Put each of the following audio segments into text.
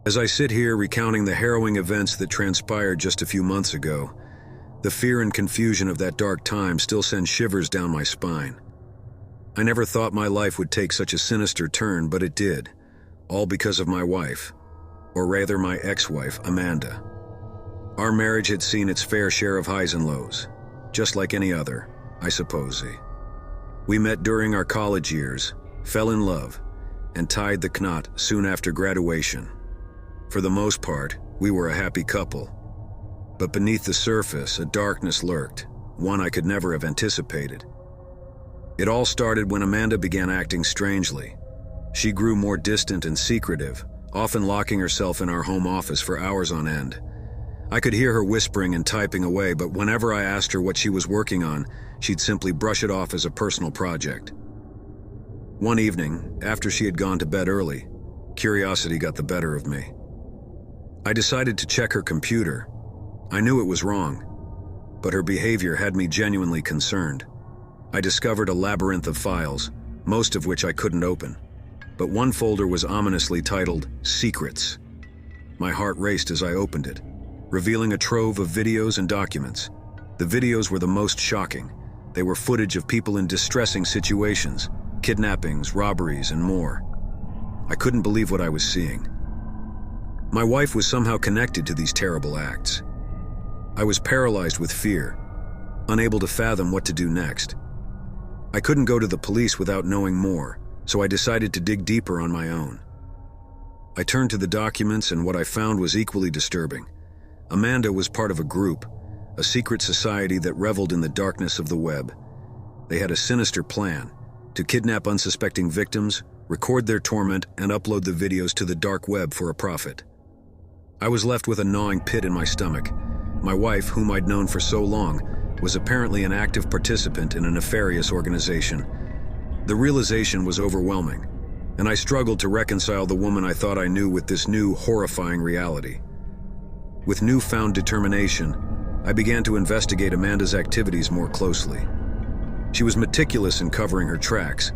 As I sit here recounting the harrowing events that transpired just a few months ago, the fear and confusion of that dark time still send shivers down my spine. I never thought my life would take such a sinister turn, but it did, all because of my wife, or rather my ex-wife, Amanda. Our marriage had seen its fair share of highs and lows, just like any other, I suppose. We met during our college years, fell in love, and tied the knot soon after graduation. For the most part, we were a happy couple. But beneath the surface, a darkness lurked, one I could never have anticipated. It all started when Amanda began acting strangely. She grew more distant and secretive, often locking herself in our home office for hours on end. I could hear her whispering and typing away, but whenever I asked her what she was working on, she'd simply brush it off as a personal project. One evening, after she had gone to bed early, curiosity got the better of me. I decided to check her computer. I knew it was wrong, but her behavior had me genuinely concerned. I discovered a labyrinth of files, most of which I couldn't open, but one folder was ominously titled Secrets. My heart raced as I opened it, revealing a trove of videos and documents. The videos were the most shocking. They were footage of people in distressing situations, kidnappings, robberies, and more. I couldn't believe what I was seeing. My wife was somehow connected to these terrible acts. I was paralyzed with fear, unable to fathom what to do next. I couldn't go to the police without knowing more, so I decided to dig deeper on my own. I turned to the documents, and what I found was equally disturbing. Amanda was part of a group, a secret society that reveled in the darkness of the web. They had a sinister plan to kidnap unsuspecting victims, record their torment, and upload the videos to the dark web for a profit. I was left with a gnawing pit in my stomach. My wife, whom I'd known for so long, was apparently an active participant in a nefarious organization. The realization was overwhelming, and I struggled to reconcile the woman I thought I knew with this new, horrifying reality. With newfound determination, I began to investigate Amanda's activities more closely. She was meticulous in covering her tracks,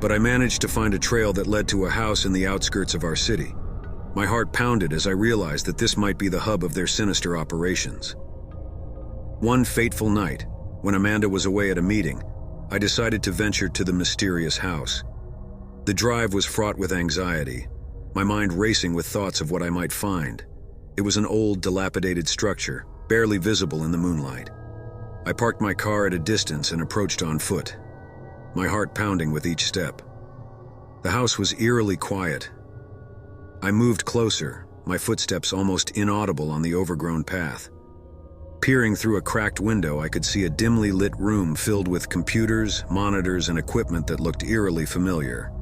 but I managed to find a trail that led to a house in the outskirts of our city. My heart pounded as I realized that this might be the hub of their sinister operations. One fateful night, when Amanda was away at a meeting, I decided to venture to the mysterious house. The drive was fraught with anxiety, my mind racing with thoughts of what I might find. It was an old, dilapidated structure, barely visible in the moonlight. I parked my car at a distance and approached on foot, my heart pounding with each step. The house was eerily quiet. I moved closer, my footsteps almost inaudible on the overgrown path. Peering through a cracked window, I could see a dimly lit room filled with computers, monitors, and equipment that looked eerily familiar.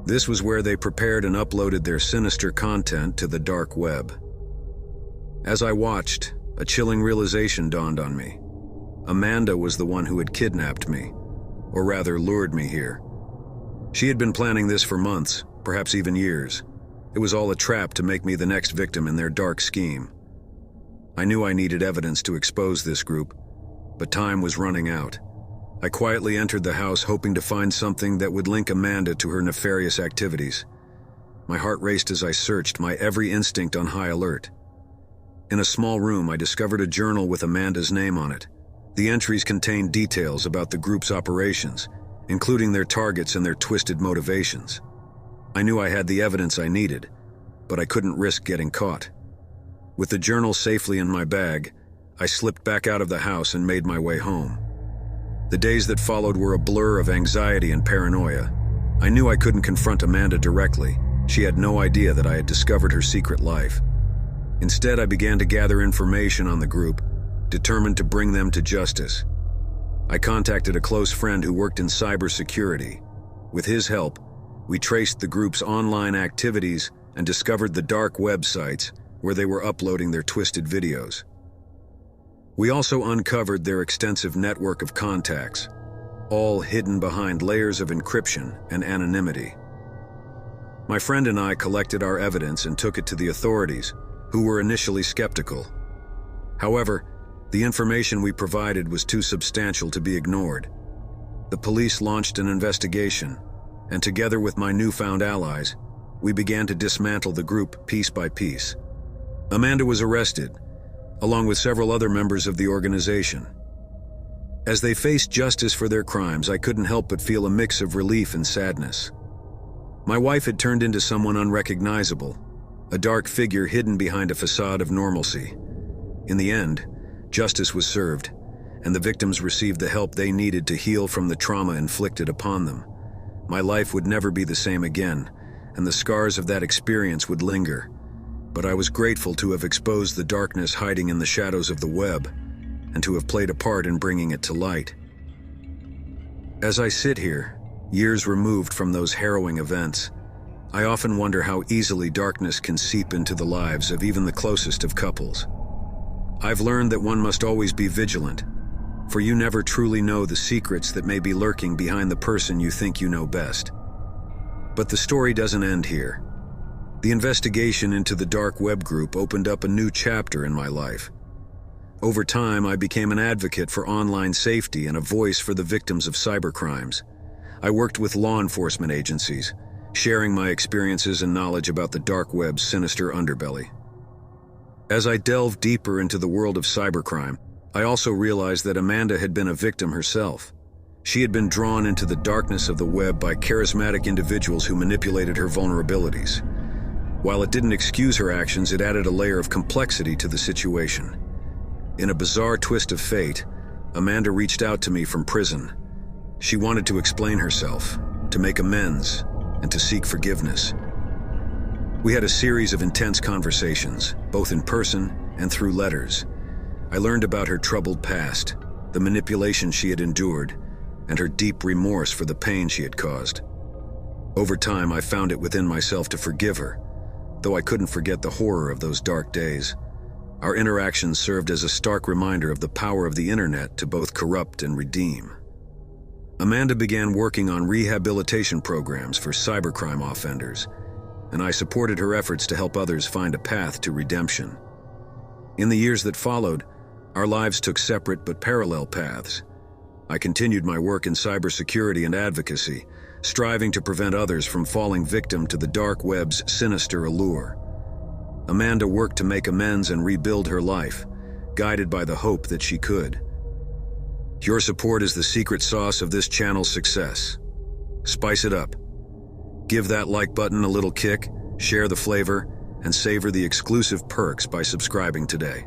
This was where they prepared and uploaded their sinister content to the dark web. As I watched, a chilling realization dawned on me. Amanda was the one who had kidnapped me, or rather lured me here. She had been planning this for months, perhaps even years. It was all a trap to make me the next victim in their dark scheme. I knew I needed evidence to expose this group, but time was running out. I quietly entered the house, hoping to find something that would link Amanda to her nefarious activities. My heart raced as I searched, my every instinct on high alert. In a small room, I discovered a journal with Amanda's name on it. The entries contained details about the group's operations, including their targets and their twisted motivations. I knew I had the evidence I needed, but I couldn't risk getting caught. With the journal safely in my bag, I slipped back out of the house and made my way home. The days that followed were a blur of anxiety and paranoia. I knew I couldn't confront Amanda directly. She had no idea that I had discovered her secret life. Instead, I began to gather information on the group, determined to bring them to justice. I contacted a close friend who worked in cybersecurity. With his help, we traced the group's online activities and discovered the dark websites where they were uploading their twisted videos. We also uncovered their extensive network of contacts, all hidden behind layers of encryption and anonymity. My friend and I collected our evidence and took it to the authorities, who were initially skeptical. However, the information we provided was too substantial to be ignored. The police launched an investigation, and together with my newfound allies, we began to dismantle the group piece by piece. Amanda was arrested, along with several other members of the organization. As they faced justice for their crimes, I couldn't help but feel a mix of relief and sadness. My wife had turned into someone unrecognizable, a dark figure hidden behind a facade of normalcy. In the end, justice was served, and the victims received the help they needed to heal from the trauma inflicted upon them. My life would never be the same again, and the scars of that experience would linger. But I was grateful to have exposed the darkness hiding in the shadows of the web, and to have played a part in bringing it to light. As I sit here, years removed from those harrowing events, I often wonder how easily darkness can seep into the lives of even the closest of couples. I've learned that one must always be vigilant, for you never truly know the secrets that may be lurking behind the person you think you know best. But the story doesn't end here. The investigation into the dark web group opened up a new chapter in my life. Over time, I became an advocate for online safety and a voice for the victims of cybercrimes. I worked with law enforcement agencies, sharing my experiences and knowledge about the dark web's sinister underbelly. As I delved deeper into the world of cybercrime, I also realized that Amanda had been a victim herself. She had been drawn into the darkness of the web by charismatic individuals who manipulated her vulnerabilities. While it didn't excuse her actions, it added a layer of complexity to the situation. In a bizarre twist of fate, Amanda reached out to me from prison. She wanted to explain herself, to make amends, and to seek forgiveness. We had a series of intense conversations, both in person and through letters. I learned about her troubled past, the manipulation she had endured, and her deep remorse for the pain she had caused. Over time, I found it within myself to forgive her, though I couldn't forget the horror of those dark days. Our interactions served as a stark reminder of the power of the internet to both corrupt and redeem. Amanda began working on rehabilitation programs for cybercrime offenders, and I supported her efforts to help others find a path to redemption. In the years that followed, our lives took separate but parallel paths. I continued my work in cybersecurity and advocacy, striving to prevent others from falling victim to the dark web's sinister allure. Amanda worked to make amends and rebuild her life, guided by the hope that she could. Your support is the secret sauce of this channel's success. Spice it up. Give that like button a little kick, share the flavor, and savor the exclusive perks by subscribing today.